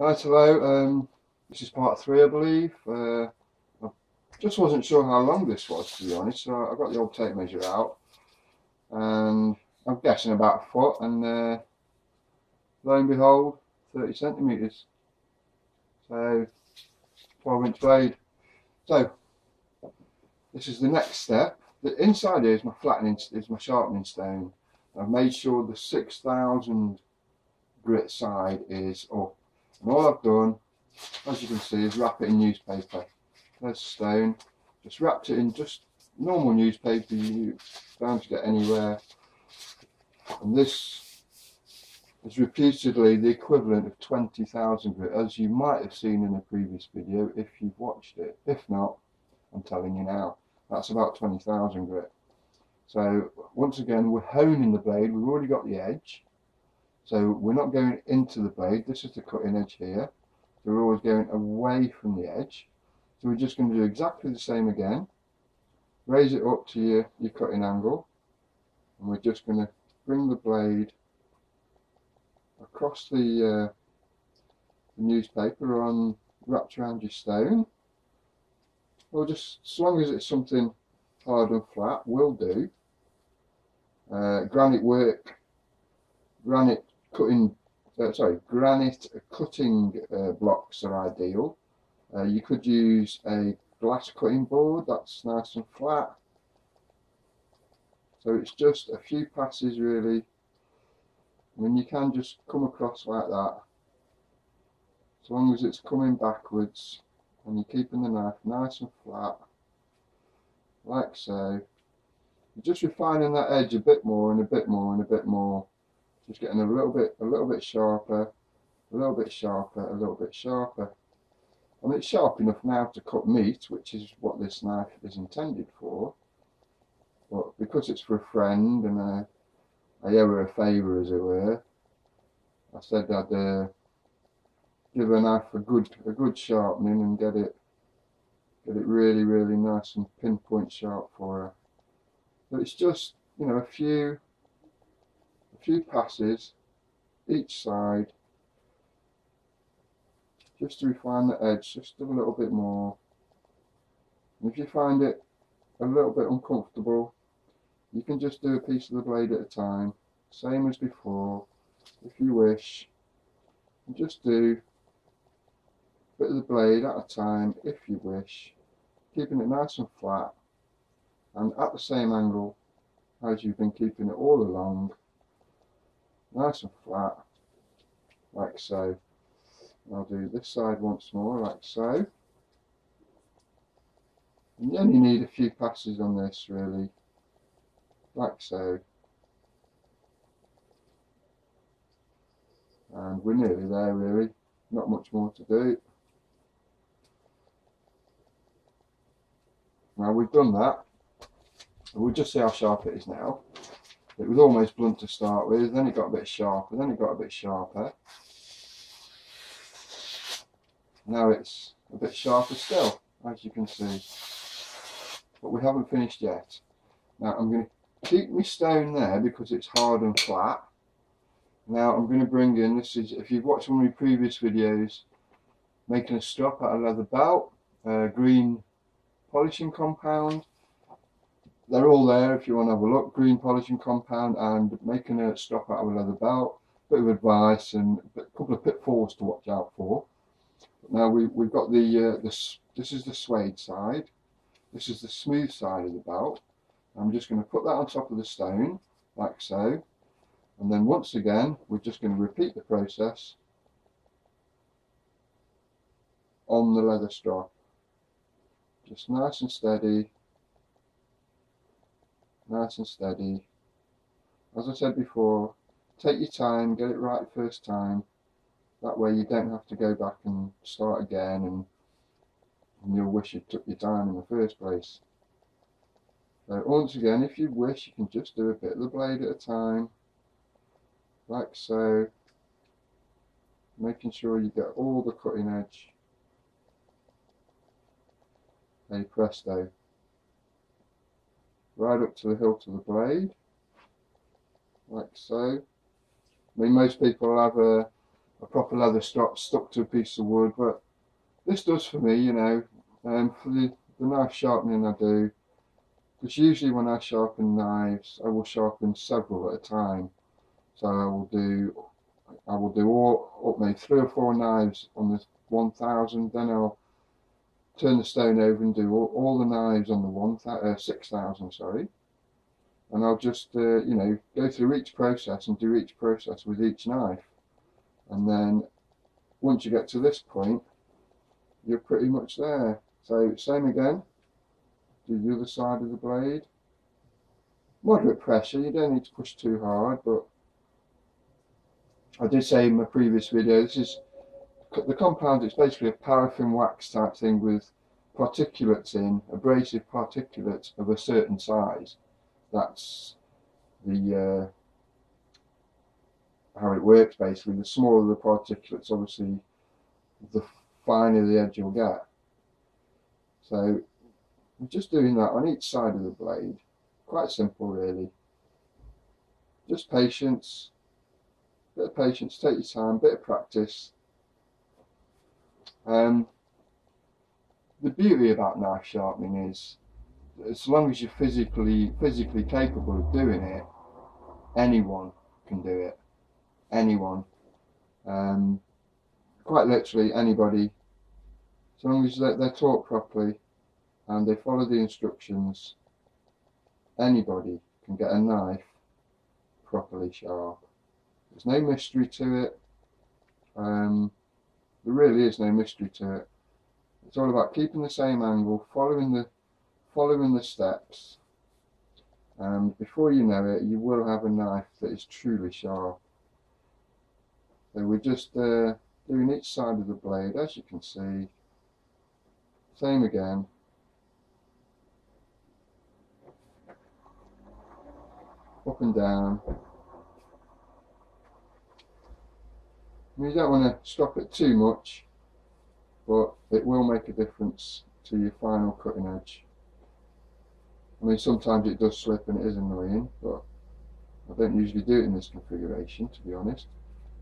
Right, hello. This is part three, I believe. I just wasn't sure how long this was, to be honest. So I got the old tape measure out, and I'm guessing about a foot. And lo and behold, 30 centimeters. So 12-inch blade. So this is the next step. The inside here is my flattening, is my sharpening stone. I've made sure the 6,000 grit side is up, and all I've done, as you can see, is wrap it in newspaper. There's stone, just wrapped it in just normal newspaper, you bound to get anywhere. And this is reputedly the equivalent of 20,000 grit, as you might have seen in a previous video if you've watched it. If not, I'm telling you now, that's about 20,000 grit. So once again, we're honing the blade. We've already got the edge, so we're not going into the blade. This is the cutting edge here, so we're always going away from the edge. So we're just going to do exactly the same again. Raise it up to your cutting angle, and we're just going to bring the blade across the newspaper on wrapped around your stone. Or just as long as it's something hard and flat will do. Granite cutting blocks are ideal. You could use a glass cutting board that's nice and flat. So it's just a few passes really. I mean, you can just come across like that, as long as it's coming backwards and you're keeping the knife nice and flat, like so. You're just refining that edge a bit more and a bit more and a bit more, just getting a little bit sharper, a little bit sharper, a little bit sharper. I mean, it's sharp enough now to cut meat, which is what this knife is intended for. But because it's for a friend and I owe her a favour, as it were, I said I'd give her a knife a good sharpening and get it really nice and pinpoint sharp for her. But it's just, you know, a few passes each side, just to refine the edge just a little bit more. And if you find it a little bit uncomfortable, you can just do a piece of the blade at a time, same as before, if you wish. And just do a bit of the blade at a time, if you wish, keeping it nice and flat and at the same angle as you've been keeping it all along, nice and flat, like so. I'll do this side once more, like so. And you only need a few passes on this really, like so. And we're nearly there really, not much more to do. Now we've done that, we'll just see how sharp it is now. It was almost blunt to start with, then it got a bit sharper, then it got a bit sharper. Now it's a bit sharper still, as you can see. But we haven't finished yet. Now I'm going to keep my stone there because it's hard and flat. Now I'm going to bring in, this is, if you've watched one of my previous videos, making a strap out of leather belt, green polishing compound. They're all there if you want to have a look. Green polishing compound and making a strap out of a leather belt. Bit of advice and a couple of pitfalls to watch out for. But now we've got this is the suede side. This is the smooth side of the belt. I'm just going to put that on top of the stone, like so. And then once again, we're just going to repeat the process on the leather strap. Just nice and steady. Nice and steady. As I said before, take your time, get it right first time. That way you don't have to go back and start again and you'll wish you took your time in the first place. So once again, if you wish, you can just do a bit of the blade at a time, like so, making sure you get all the cutting edge. Hey presto. Right up to the hilt of the blade, like so. I mean, most people have a proper leather strap stuck to a piece of wood, but this does for me, you know. For the knife sharpening I do, because usually when I sharpen knives, I will sharpen several at a time. So I will do all up maybe 3 or 4 knives on the 1000, then I'll turn the stone over and do all the knives on the 6000, sorry. And I'll just you know, go through each process and do each process with each knife. And then once you get to this point, you're pretty much there. So same again, do the other side of the blade. Moderate pressure, you don't need to push too hard, but I did say in my previous video, this is the compound. It's basically a paraffin wax type thing with particulates in, abrasive particulates of a certain size. That's the how it works basically. The smaller the particulates, obviously, the finer the edge you'll get. So I'm just doing that on each side of the blade. Quite simple, really. Just patience, bit of patience, take your time, bit of practice. The beauty about knife sharpening is, as long as you're physically capable of doing it, anyone can do it. Anyone. Quite literally anybody. As long as they're taught properly and they follow the instructions, anybody can get a knife properly sharp. There's no mystery to it. There really is no mystery to it. It's all about keeping the same angle, following the steps, and before you know it, you will have a knife that is truly sharp. So we're just doing each side of the blade, as you can see. Same again. Up and down. You don't want to stop it too much, but it will make a difference to your final cutting edge. I mean, sometimes it does slip and it is annoying, but I don't usually do it in this configuration, to be honest.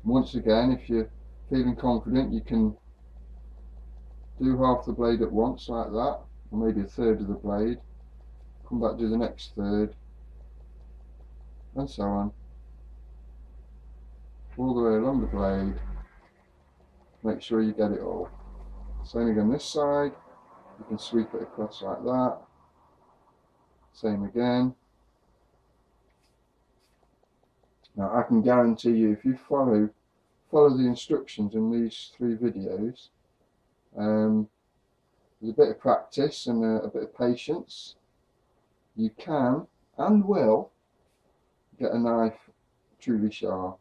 And once again, if you're feeling confident, you can do half the blade at once like that, or maybe a third of the blade, come back, do the next third, and so on, all the way along the blade. Make sure you get it all. Same again this side, you can sweep it across like that. Same again. Now I can guarantee you, if you follow the instructions in these 3 videos, with a bit of practice and a bit of patience, you can and will get a knife truly sharp.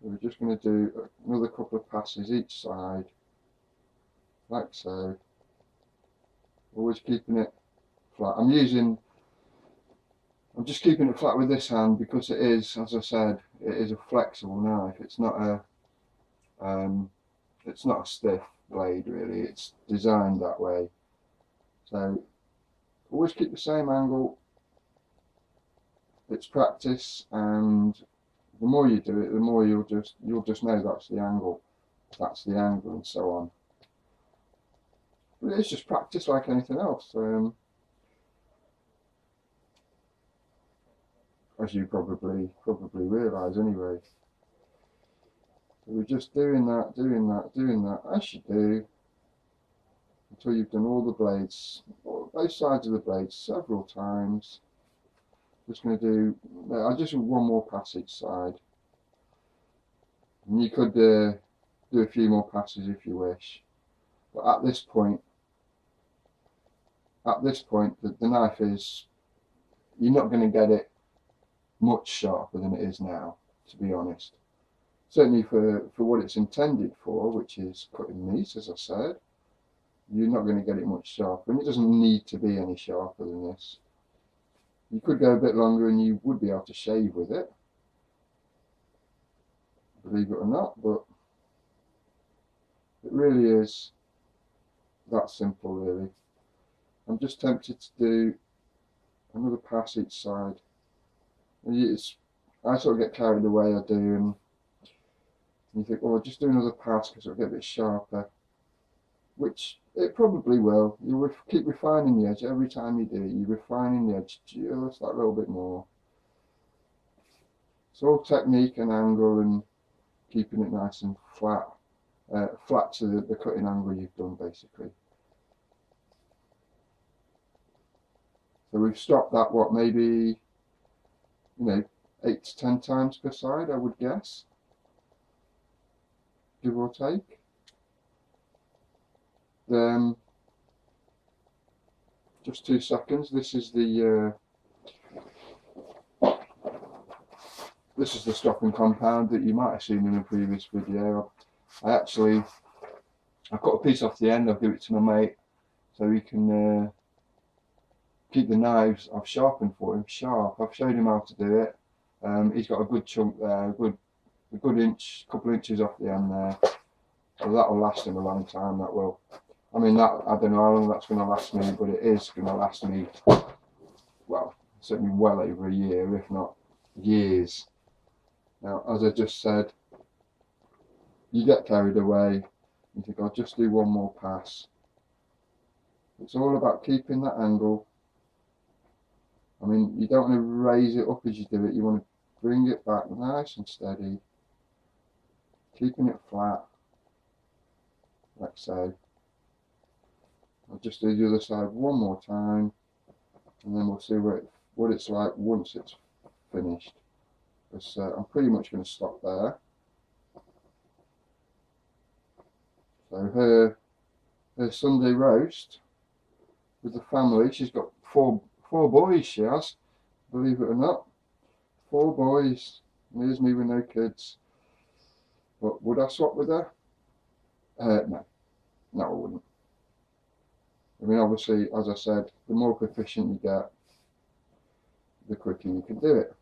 We're just going to do another couple of passes each side, like so. Always keeping it flat. I'm just keeping it flat with this hand because it is, as I said, it is a flexible knife. It's not a stiff blade really. It's designed that way. So always keep the same angle. It's practice, and the more you do it, the more you'll just know that's the angle, and so on. But it's just practice like anything else. As you probably realise anyway. So we're just doing that, as you do, until you've done all the blades, both sides of the blades, several times. Just going to do, I'll just do one more pass each side. And you could do a few more passes if you wish. But at this point, the knife is, you're not going to get it much sharper than it is now, to be honest. Certainly for what it's intended for, which is cutting meat, as I said, you're not going to get it much sharper, and it doesn't need to be any sharper than this. You could go a bit longer and you would be able to shave with it, believe it or not, but it really is that simple, really. I'm just tempted to do another pass each side. I sort of get carried away, I do, and you think, oh, I'll just do another pass because it'll get a bit sharper, which it probably will. You keep refining the edge every time you do it. You're refining the edge just that little bit more. It's all technique and angle and keeping it nice and flat, flat to the cutting angle you've done, basically. So we've stopped that, what, maybe, 8 to 10 times per side, I would guess, give or take. Then, just 2 seconds. This is the stopping compound that you might have seen in a previous video. I cut a piece off the end. I'll give it to my mate so he can keep the knives I've sharpened for him sharp. I've showed him how to do it. He's got a good chunk there, a good couple inches off the end there. So that'll last him a long time. That will. I mean, I don't know how long that's going to last me, but it is going to last me, well, certainly well over a year, if not years. Now, as I just said, you get carried away. You think, I'll just do one more pass. It's all about keeping that angle. I mean, you don't want to raise it up as you do it. You want to bring it back nice and steady, keeping it flat, like so. I'll just do the other side one more time, and then we'll see what it's like once it's finished. Because I'm pretty much going to stop there. So her Sunday roast with the family. She's got four boys. She has, believe it or not, 4 boys. And here's me with no kids. But would I swap with her? No, I wouldn't. I mean, obviously, as I said, the more proficient you get, the quicker you can do it.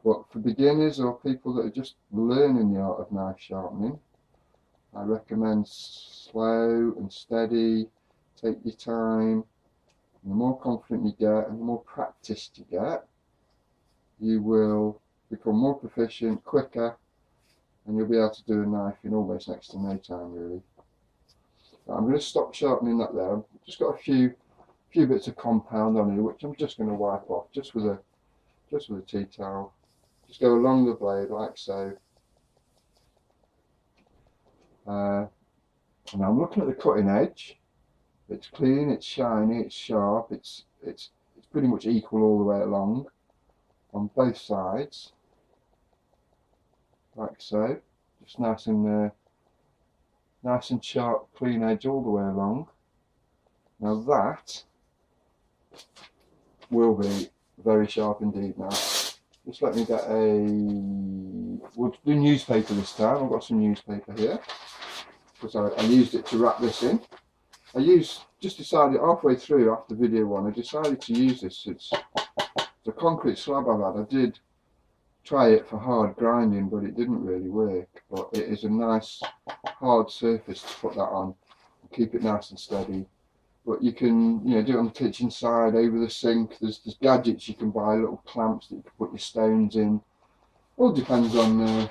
But for beginners or people that are just learning the art of knife sharpening, I recommend slow and steady, take your time. And the more confident you get and the more practiced you get, you will become more proficient, quicker, and you'll be able to do a knife in almost next to no time, really. I'm going to stop sharpening that there. I've just got a few bits of compound on here, which I'm just going to wipe off just with a tea towel. Just go along the blade like so. And I'm looking at the cutting edge. It's clean, it's shiny, it's sharp. It's pretty much equal all the way along on both sides, like so. Just nice and sharp, clean edge all the way along. Now that will be very sharp indeed. Now, just let me get we'll do newspaper this time. I've got some newspaper here because I used it to wrap this in. Just decided halfway through after video 1, I decided to use this. It's a concrete slab I've had. I did try it for hard grinding, but it didn't really work. But it is a nice hard surface to put that on and keep it nice and steady. But you can, do it on the kitchen side, over the sink. There's gadgets you can buy, little clamps that you can put your stones in. All depends on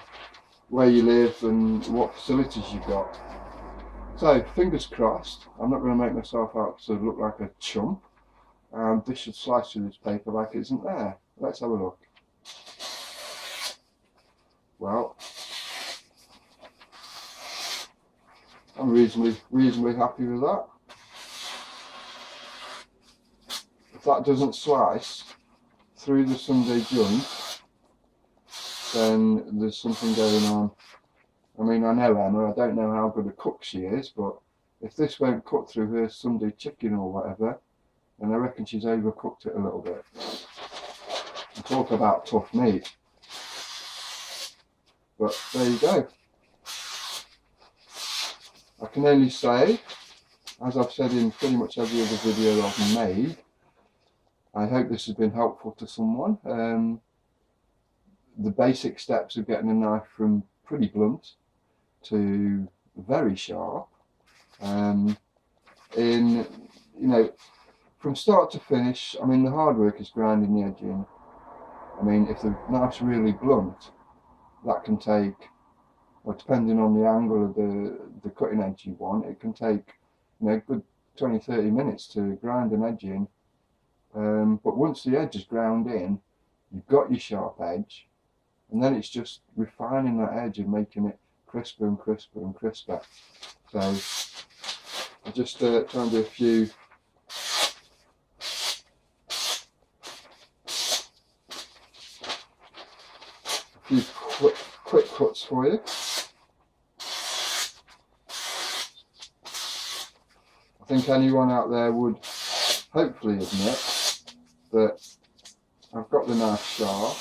where you live and what facilities you've got. So fingers crossed. I'm not going to make myself out to look like a chump. This should slice through this paper like it isn't there. Let's have a look. Well, I'm reasonably happy with that. If that doesn't slice through the Sunday joint, then there's something going on. I mean, I know Emma, I don't know how good a cook she is, but if this won't cut through her Sunday chicken or whatever, then I reckon she's overcooked it a little bit. And talk about tough meat. But there you go. I can only say, as I've said in pretty much every other video I've made, I hope this has been helpful to someone. The basic steps of getting a knife from pretty blunt to very sharp, from start to finish. I mean, the hard work is grinding the edge in, I mean, if the knife's really blunt, that can take, well, depending on the angle of the cutting edge you want, it can take, you know, a good 20-30 minutes to grind an edge in. But once the edge is ground in, you've got your sharp edge, and then it's just refining that edge and making it crisper and crisper and crisper. So I just try and do a few quick cuts for you. I think anyone out there would hopefully admit that I've got the knife sharp,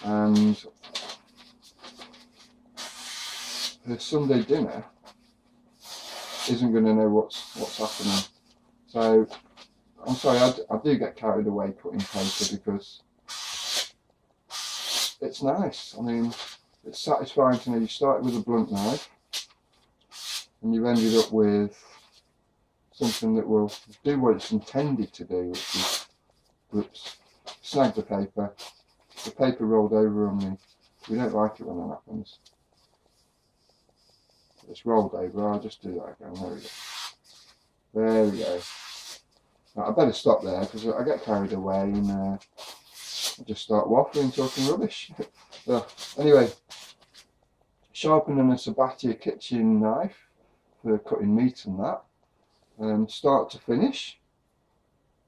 and her Sunday dinner isn't going to know what's happening. So I'm sorry, I do get carried away cutting paper because it's nice. I mean, it's satisfying to know you started with a blunt knife and you've ended up with something that will do what it's intended to do, which is, whoops, snag the paper rolled over on me. We don't like it when that happens. It's rolled over. I'll just do that again. There we go. There we go. Now, I better stop there because I get carried away and I just start waffling, talking rubbish. So, anyway, sharpening a Sabatier kitchen knife for cutting meat and that, start to finish,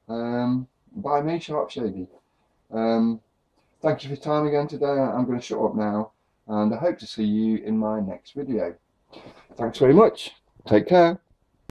by me, Sharp Shady. Thank you for your time again today. I'm going to shut up now, and I hope to see you in my next video. Thanks very much. Take care.